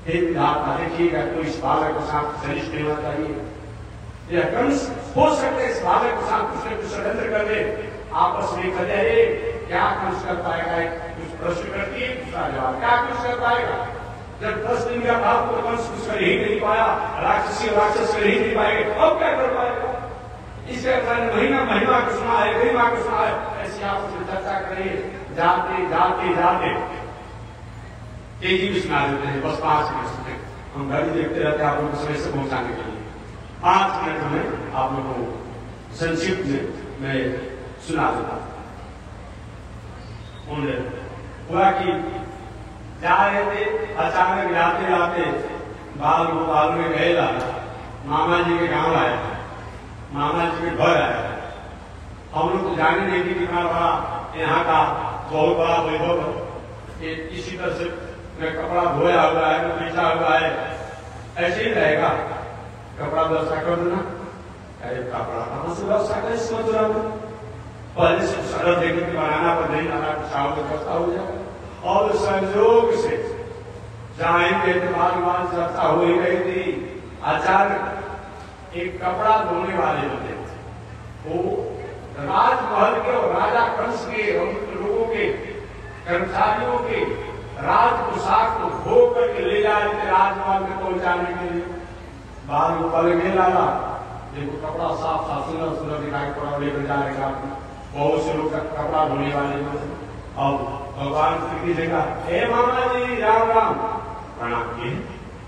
देखिएगा तो इस बालक के साथ सरिष्ठ होना चाहिए। यह कंस हो सकता है इस भावे के साथ कुछ न कुछ षड्यंत्र कर दे, आपस में कर जाए, क्या कुछ कर पाएगा? कुछ प्रश्न करती है, दूसरा जवाब, क्या कुछ कर पाएगा? जब 10 दिन का भाव को वंश कुछ कर ही नहीं पाया, राक्षसी राक्षस कर ही नहीं पाएंगे, अब क्या कर पाएगा? इसके महिमा को सुना है, गरिमा को सुना है, ऐसी आपस में चर्चा करेंगे, जाते जाते जाते तेजी भी सुना देते हैं। बस 5 मिनट में हम घड़ी देखते रहते हैं आप लोगों को समय से पहुंचाने के लिए। 5 मिनट में आप लोगों को संक्षिप्त में मैं सुना देता हूं। हुआ कि जा रहे थे, अचानक जाते जाते बाल गोपाल में गए, मामा जी के गांव आया, मामा जी के घर आया। हम लोग तो जाने नहीं कि कितना बड़ा यहाँ का बहुत बड़ा वैभव, इसी तरह से न कपड़ा धोया हुआ है, न पीछा हुआ है, ऐसे ही रहेगा। कपड़ा व्यवस्था कर देना, अरे कपड़ा कहां से व्यवस्था कर, सोच रहा हूं पहले से सरल देखने के बनाना पर नहीं आना, शाम में व्यवस्था हो जाएगा। और संयोग से जहां इनके चर्चा हो ही रही थी, अचानक एक कपड़ा धोने वाले होते थे, वो राजमहल के और राजा कंस के लोगों के कर्मचारियों के राज पोशाक को धो करके ले जा रहे थे राजमहल में पहुंचाने के लिए। बाल गोपाल में लाला देखो कपड़ा साफ साफ सुंदर सुंदर दिखाई पड़ा, लेकर जा रहे हैं। बहुत से लोग कपड़ा धोने वाले लोग, और भगवान श्री जी का, हे मामा जी राम राम, प्रणाम किए।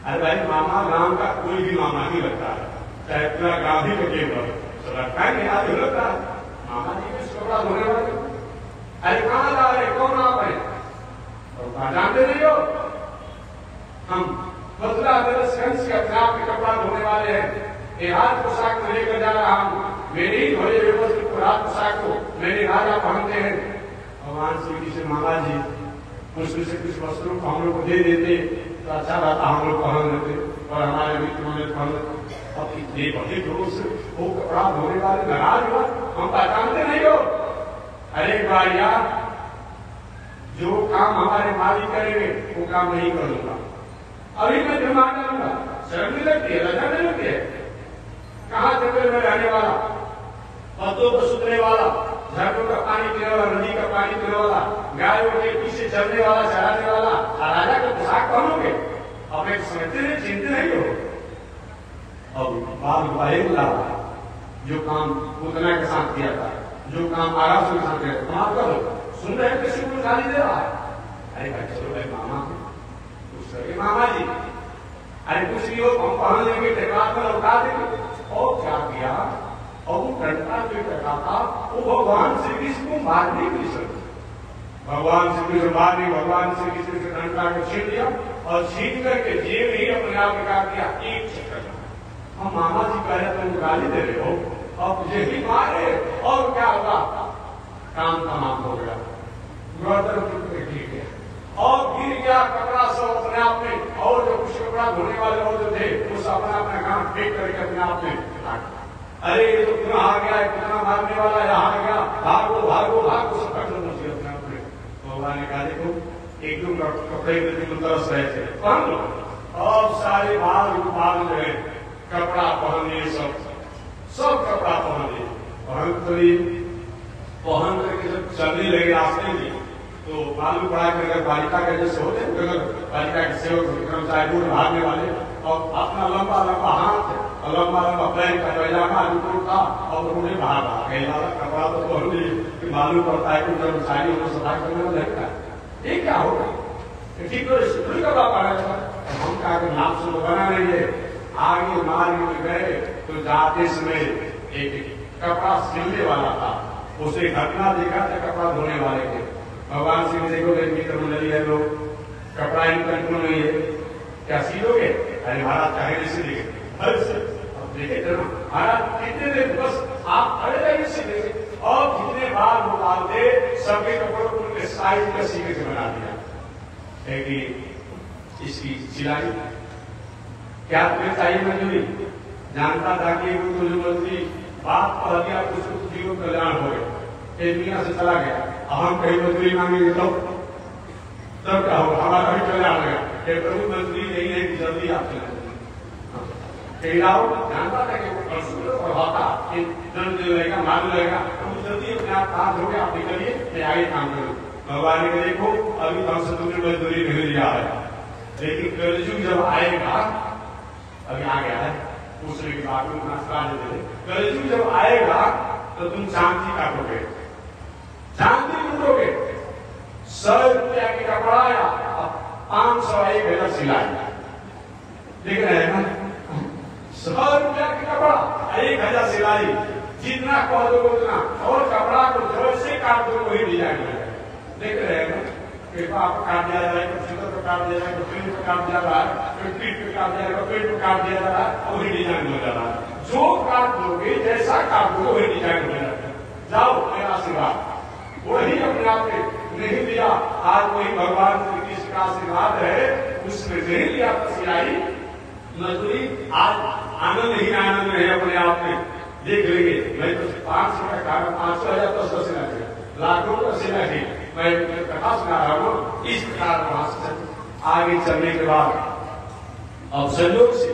अरे भाई मामा गांव का कोई भी मामा नहीं लगता है, चाहे पूरा गांव ही के लगता है कि आज लगता है मामा जी भी कपड़ा धोने वाले। अरे कहाँ जा रहे, कौन आप है? और कहा जानते नहीं हो, हम बदला कंस के अपने आप में कपड़ा धोने वाले हैं। ये राज पोशाक में लेकर जा रहा हूं, मेरे ही धोए व्यवस्थित राज पोशाक को मेरे राजा पहनते हैं। भगवान श्री कृष्ण मामा जी मुश्किल से कुछ वस्त्रों को हम लोग को दे देते तो अच्छा रहता, हम लोग पहन लेते और हमारे मित्र में पहन लेते। अब इतने बड़े लोगों से वो कपड़ा धोने वाले नाराज हुआ, हम पहचानते नहीं हो। अरे बारिया, जो काम हमारे मालिक करेंगे वो काम नहीं करूंगा, अभी मैं जुर्माना डालूंगा। शर्म नहीं लगती है, लज्जा नहीं लगती है? कहाँ जंगल में रहने वाला, पत्तों को सुतने वाला, झरनों का पानी पीने वाला, नदी का पानी पीने वाला, गायों के पीछे चलने वाला, चराने वाला, राजा का पोशाक पहनोगे? अपने समझते नहीं, चिंते नहीं हो। अब बाल गोपाल जो काम उतना के साथ किया था, जो काम आराम के साथ किया था, तुम आप करो। सुन रहे किसी को गाली दे रहा है, अरे भाई चलो भाई मामा कुछ करिए मामा जी, अरे कुछ भी हो हम पहन लेंगे, टेकात में लौटा देंगे। और क्या किया, और वो घंटा जो कटा था वो भगवान श्री कृष्ण को मारने के लिए, भगवान श्री कृष्ण मारने, भगवान श्री कृष्ण से घंटा को छीन लिया और छीन करके जेब ही अपने आप में काट दिया। एक चक्कर हम मामा जी कह रहे तुम गाली दे रहे हो और मुझे ही मारे, और क्या होगा, काम तमाम हो गया, ठीक है। और गिर गया कपड़ा सब अपने आप में, और जो कुछ कपड़ा धोने वाले और जो थे उस अपना अपना काम फेंक करके अपने आप में, अरे ये तो कितना आ गया, कितना मारने वाला यहाँ आ गया, भागो भागो भागो, सब अपने अपने। भगवान ने कहा देखो एक दो कपड़े बिल्कुल तरस रहे थे, पहन लो। और सारे बाल जो है कपड़ा पहन लिए, सब कपड़ा पहन लिए, पहन करके जब चलने लगे रास्ते में तो मालूम पड़ा कि अगर बालिका के जैसे होते हैं, अगर बालिका के सेवक कर्मचारी दूर भागने वाले, और अपना लंबा लंबा हाथ और लंबा लंबा पैर का पैजामा जो था और उन्हें बाहर आ गए, कपड़ा तो पहन लिए, मालूम पड़ता है कि कर्मचारी उनको सफाई करने में लगता है। ये क्या होगा, ठीक तो स्कूल का बाप आ रहा था, हम कहा कि नाम से बना नहीं है। आगे मार्ग में गए तो जाते समय एक कपड़ा सिलने वाला था, उसे घटना देखा था कपड़ा धोने वाले के। भगवान श्री देखो मित्र मंडली है, लोग कपड़ा इनका क्यों नहीं है, क्या सीलोगे? अरे महाराज चाहे नहीं सिलेंगे, देखे थे महाराज कितने देर बस आप खड़े रहिए सिलेंगे, और जितने बार निकाल दे सबके कपड़ों को साइज का सीखे से बना दिया है कि इसकी सिलाई क्या तुम्हें चाहिए मंजूरी? जानता था कि वो जो मंत्री बात पढ़ दिया उसको जीवन कल्याण हो गए, दुनिया से चला गया। अब हम कहीं मंजूरी मांगेंगे तब क्या होगा, हमारा भी कल्याण होगा। प्रमुख मंत्री यही है कि जल्दी आप चले। रावण जानता था कि वो परशुराम प्रभाव था कि दंड लगेगा, मालूम लगेगा, तो जल्दी अपने आप हाथ धोके आप निकलिए, मैं आगे काम करूँ। भगवान ने देखो अभी तो हमसे तुमने मजदूरी मिल लिया है, लेकिन कलयुग जब आएगा, अभी आ गया है, पूछने की बात कलयुग जब आएगा तो तुम चांदी काटोगे, चांदी लूटोगे, 100 रुपया की कपड़ा या 501 सिलाई, देख रहे हैं ना, 100 रुपया की कपड़ा 1000 सिलाई, जितना कह दो उतना, और कपड़ा को जैसे काट दो वही डिजाइन हो जाएगा, देख रहे हैं ना, आपको काट दिया जा रहा है, कंप्यूटर पर काट दिया जा रहा है, प्रिंट पर काट दिया जा रहा है, पीठ पे काट दिया जा रहा है, पेट पे काट दिया जा रहा है, वही डिजाइन हो जा रहा है। जो काट दोगे, जैसा काट दोगे वही डिजाइन हो जाएगा। जाओ मेरा आशीर्वाद वही अपने आप में नहीं दिया, आज वही भगवान श्री कृष्ण का आशीर्वाद है, उसने नहीं लिया सिलाई मजदूरी, आज आनंद ही आनंद है अपने आप में। देख लेंगे, मैं तो 500 का कारण 500,000 तो 100 सिला दिया, लाखों का सिला ही मैं कथा सुना रहा हूँ। इस प्रकार वहां से आगे चलने के बाद अब संयोग से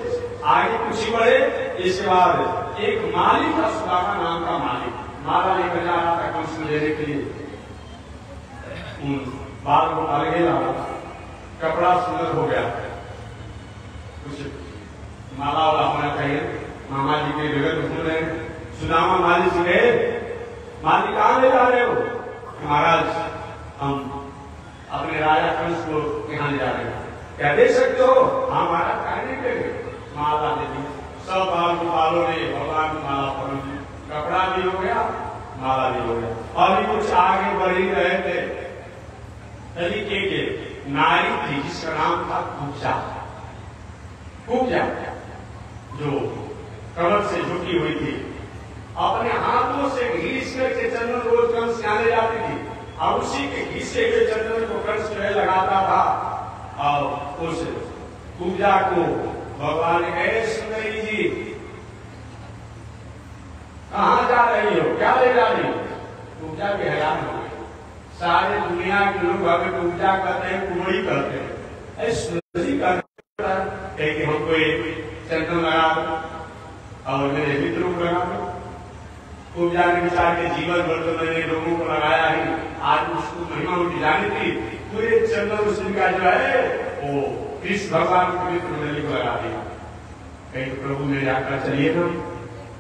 आगे कुछ ही बढ़े, इसके बाद एक माली का सुदामा नाम का मालिक माला लेकर जा रहा था कंस लेने के लिए, बाल को अलग ही रहा, कपड़ा सुंदर हो गया, कुछ माला वाला होना चाहिए, मामा जी के जगह घूम रहे हैं, सुदामा माली से गए, माली कहाँ ले जा रहे हो? महाराज हम अपने राजा कंस को यहाँ ले जा रहे हैं, क्या दे सकते हो? हमारा कहने के लिए माला दे दी, सब बालों ने भगवान की माला पहन दी, कपड़ा भी हो गया, माला भी हो गया। अभी कुछ आगे बढ़ ही रहे थे, तरीके के नारी थी जिसका नाम था कुब्जा, कुब्जा जो कमर से झुकी हुई थी, अपने हाथों से घीस करके चंदन रोज कंस ले जाती थी, और उसी के घीसे हुए चंदन को कंस में लगाता था। और उस कुब्जा को भगवान कहे, सुंदरी जी कहाँ जा रही हो, क्या ले जा रही हो? कुब्जा भी हैरान हो गई, सारे दुनिया के लोग हमें कुब्जा कहते हैं, कुमड़ी कहते हैं, सुंदरी कहते हैं कि हमको एक चंदन लगा दो और मेरे मित्रों को लगा दो। कुब्जा ने विचार के जीवन भर तो मैंने लोगों को लगाया ही, आज उसको महिमा उठी जानी थी, पूरे चंदन उसी का जो है वो कृष्ण भगवान के मित्र मंडली को लगा दिया। कहीं तो प्रभु मेरे आकर चलिए ना,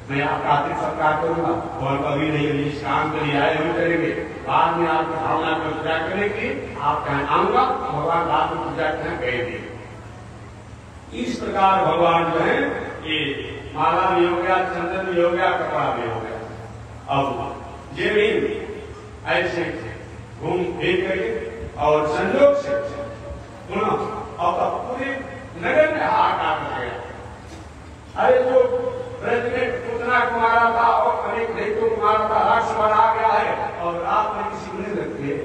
मैं आपका आर्थिक सत्कार करूंगा, और कभी नहीं इस काम के लिए आए हम करेंगे, बाद में आपकी भावना को पूजा करेंगे, आप कहें आऊंगा, भगवान बाद में पूजा करें कहेंगे। इस प्रकार भगवान जो है ये माला भी हो गया, चंदन भी हो गया, कपड़ा भी हो गया। अब ये भी ऐसे घूम फिर करके और संयोग से पुनः अब पूरे नगर में हाहाकार मच गया। अरे जो ब्रज में पुतना को मारा था और अनेक दैत्यों को मारा था, राक्षस आ गया है, और रात में किसी को नहीं लगते,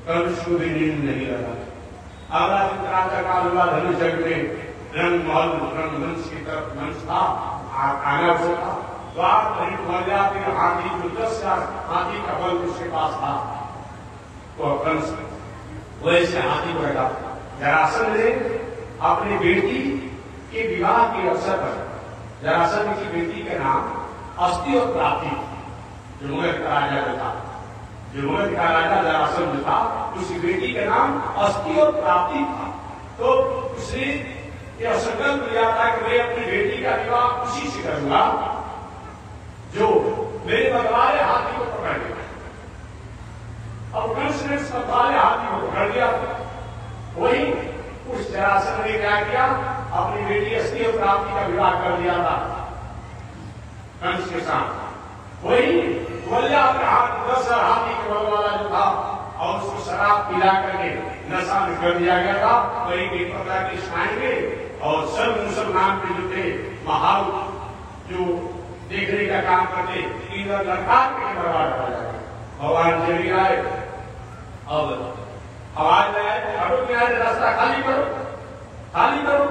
कंस को भी नींद नहीं लगा। अगला दिन राजा का हुआ धनुष जग में रंग महल रंगमंच की तरफ मंच था, आना था, द्वार पर मर्या हाथी जो 10,000 हाथी का बल उसके पास था, तो कंस वैसे हाथी बैठा। जरासंध ने अपनी बेटी के विवाह के अवसर पर जरासंध की बेटी का नाम अस्तियोत्राति, जो मगध का राजा था, जो मगध का राजा जरासंध था, उसकी बेटी का नाम अस्तियोत्राति था। तो उसने यह संकल्प लिया था कि मैं अपनी बेटी का विवाह उसी से करूंगा जो मेरे बदलाले हाथी को पकड़ लिया। अब कंस ने बदलाले हाथी को पकड़ लिया, वही उस जरासंध ने क्या किया, अपनी बेटी अस्तियोत्राति का विवाह कर दिया था कंस के साथ। वही वल्या अपने हाथ 10,000 हाथी के बल वाला जो था, और उसको शराब पिला करके नशा में कर दिया गया था। वही एक प्रकार के आएंगे और सब मुसलमान के जो थे महाल जो देखने का काम करते, इधर लड़का के बर्बाद हो जाएगा। भगवान चली आए, अब आवाज आए, हटो क्या है, रास्ता खाली करो, खाली करो।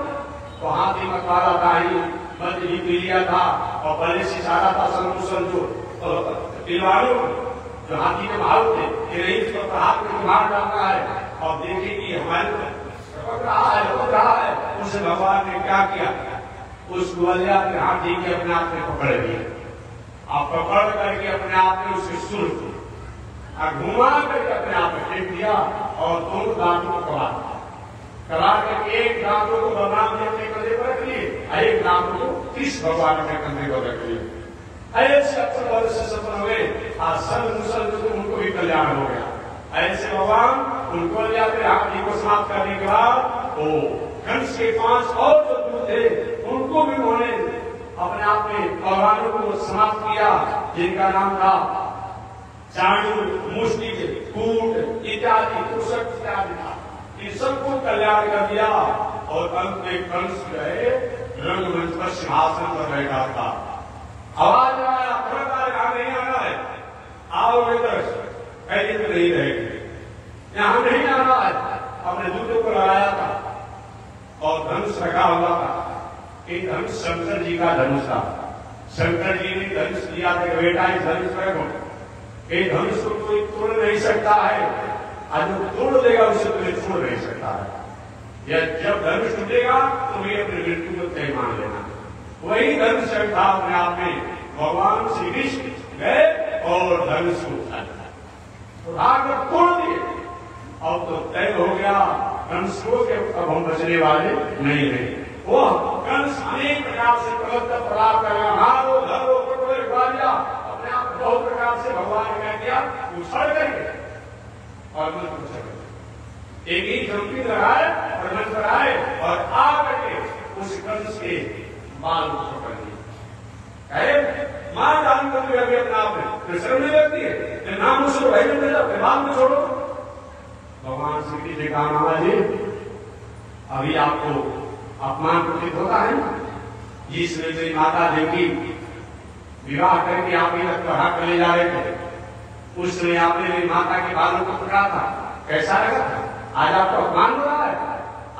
तो हाथी मतवाला था ही, मत ही पी लिया था, और पहले से सारा था संकुशन जो तिलवारों जो हाथी के भाव थे कि नहीं इसको हाथ में मार डालना है, और देखे कि हमारे लपक रहा है, उसे भगवान ने क्या किया, उस ग्वालिया के हाथी के अपने आप में पकड़ लिया। आप पकड़ करके अपने आप में उसके सुर को घुमा करके अपने आप में फेंक दिया और दोनों दांतों को करा करके एक दांतों को भगवान ने अपने कंधे पर रख लिए, एक दांतों को कृष्ण भगवान अपने कंधे पर रख लिए। ऐसे अपने बल से सफल हुए, आज सल मुसल उनको भी कल्याण हो गया। ऐसे भगवान उनको ले जाते हाथी को समाप्त करने के बाद वो कंस के 5 और जो दूत थे उनको भी उन्होंने अपने आप में भगवानों को समाप्त किया, जिनका नाम था चाणूर, मुष्टिक, कूट इत्यादि, कुशक इत्यादि था। इन सबको कल्याण कर दिया और अंत में कंस जो है रंगमंच पर सिंहासन पर बैठा था। आवाज आया, खबरदार नहीं आना है, आओ इधर, पहले तो नहीं रहेगी, यहां नहीं आना है। अपने दूतों को लगाया था और धनुष रखा हुआ था। एक धनुष शंकर जी का धनुष था। शंकर जी ने धनुष दिया था, बेटा इस धनुष रखो, ये धनुष को कोई तोड़ नहीं सकता है, आज जो तोड़ देगा उसे कोई छोड़ नहीं सकता है। यह जब धनुष टूटेगा तो मैं अपनी मृत्यु को तय मान लेना। वही धनुष था अपने आप में भगवान श्री कृष्ण गए और धनुष को उठाकर तोड़ दिए। अब तो तय हो गया कंस को कि अब हम बचने वाले नहीं रहे। वो कंस अनेक प्रकार से प्रलाप करेगा, मारो धरो पटो ग्वालिया, अपने आप बहुत प्रकार से भगवान ने कह दिया उछल करके और मन को उछल एक ही झुमकी लगाए और मन पर आए और आ करके उस कंस के बाल को पकड़ दिए। मां जान कर अभी अपने आप में शर्म नहीं लगती है, नाम उसको भाई में मेरा बाल में छोड़ो। भगवान श्री कृष्ण ने कहा मामा जी अभी आपको अपमान प्रतीत होता है, जिसमें मेरी माता देवी विवाह करके आप बढ़ा कर ले जा रहे थे, उस समय आपने मेरी माता के बालों को पकड़ा था, कैसा लगा था? आज आपको अपमान हो रहा है,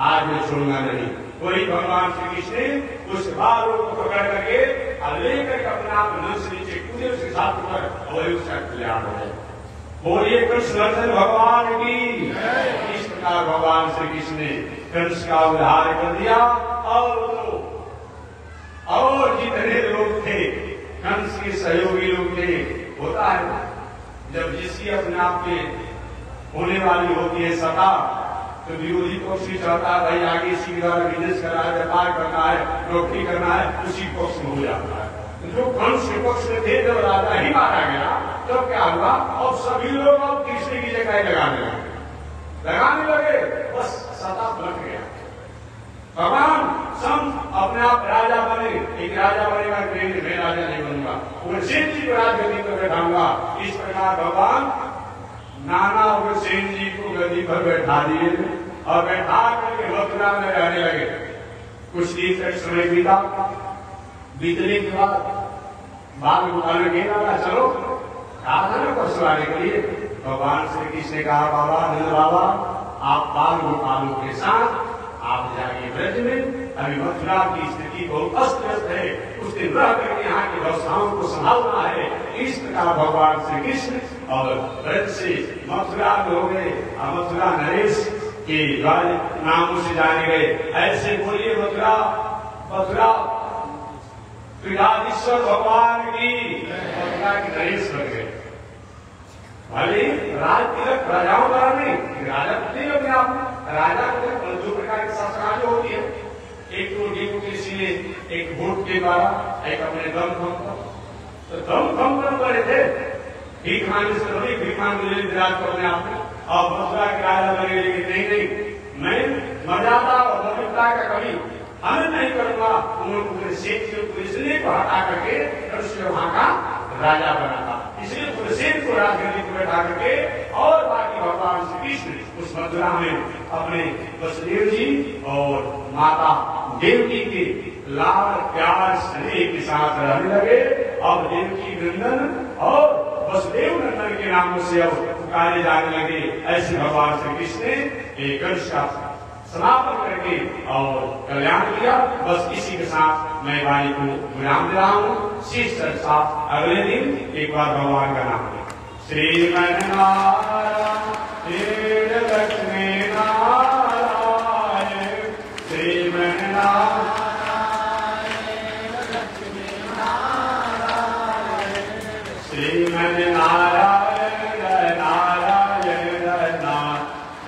आज मैं छोड़ूंगा नहीं। वही भगवान श्री कृष्ण ने उस बालों को पकड़ करके लेकर अपने आप नल से नीचे कूदे उसके साथ ऊपर वही उसका कल्याण हो गया। बोलिए कृष्ण भगवान की। इस प्रकार भगवान श्री कृष्ण ने कंस का उद्धार कर दिया और जितने लोग थे कंस के सहयोगी लोग थे। होता है जब जिसकी अपने आप में होने वाली होती है सत्ता, तो विरोधी पक्ष भी चाहता है भाई आगे इसी द्वारा बिजनेस करना है, व्यापार करना है, नौकरी करना है, उसी पक्ष में हो जाता है। जो कंस के पक्ष में थे जब राजा ही मारा गया तब क्या हुआ, अब सभी लोग अब कृष्ण की जगह लगाने लगे, बस सत्ता पलट गया। भगवान सम अपने आप राजा बने, एक राजा बनेगा, मैं राजा नहीं बनूंगा, उग्रसेन जी को राजगद्दी पर बैठाऊंगा। इस प्रकार भगवान नाना उग्रसेन जी को गद्दी पर बैठा दिए और बैठा करके मथुरा में रहने लगे। कुछ दिन तक समय बीता, बीतने के बाद बाल गोपाल कहना चलो साधन को सुनाने के लिए भगवान श्री कृष्ण ने कहा बाबा नंद बाबा आप बाल गोपालों के साथ आप जाइए ब्रज में, अभी मथुरा की स्थिति बहुत अस्त व्यस्त है, उस दिन रह करके यहाँ की व्यवस्थाओं को संभालना है। इस प्रकार भगवान श्री कृष्ण और ब्रज से मथुरा में हो गए, मथुरा नरेश के नामों से जाने गए। ऐसे बोलिए मथुरा मथुरा त्रिराधीश्वर भगवान की, मथुरा के नरेश बन गए। भले राज तिलक राजाओं द्वारा नहीं, राजा नहीं अपने आप में, राजा को दो प्रकार की शासनाएं होती है, एक तो डेमोक्रेसी में, एक वोट के द्वारा, एक अपने दम तो दम बड़े थे, भीख मांगने से बड़ी भीख मांगने विराज को अपने आप में, और मथुरा के राजा बने, लेकिन नहीं मैं मर्यादा और पवित्रता का कभी हमें नहीं करूंगा। उन्होंने पूरे सेठ को इसलिए को हटा करके वहां का राजा बना था, इसलिए पूरे सेठ को राजगद्दी को बैठा करके और बाकी भगवान श्री कृष्ण उस मथुरा में अपने वसुदेव जी और माता देवकी के लाल प्यार स्नेह के साथ रहने लगे। अब देवकी नंदन और वसुदेव नंदन के नामों से अब पुकारे जाने लगे। ऐसे भगवान श्री कृष्ण ने एक वर्ष का समापन करके और कल्याण किया। बस इसी के साथ मैं वाणी को विराम दे रहा हूँ। शेष चर्चा अगले दिन एक बार भगवान का नाम लें। श्रीमन नारायण लक्ष्मी नारायण श्रीमन नारायण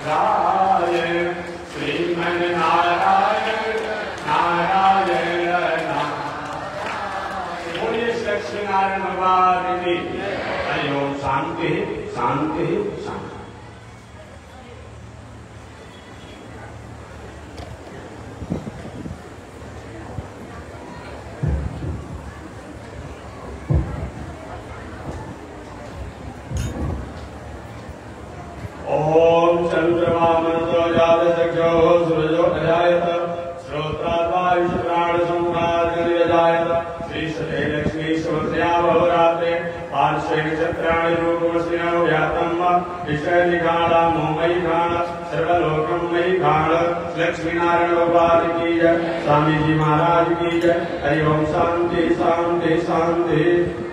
राय श्रीमन नारायण नारायण नारायण। बोलिए लक्ष्मी नारायण भगवान की। हरि ओम। शांति शांति शांति। ओम चंद्रमा मनसो जात चक्षो सूरजो अजायत श्रोत्राद्वायुष प्राण संहार अजायत श्री सते लक्ष्मी समस्या बहुरात्रे पार्श्वे नक्षत्राणि रूपमस्या व्यातम विषय निघाड़ा मोमयी घाण सर्वलोकम मयी घाण। लक्ष्मी नारायण भगवान की जय। स्वामी जी महाराज की जय। हरि ओम। शांति शांति शांति।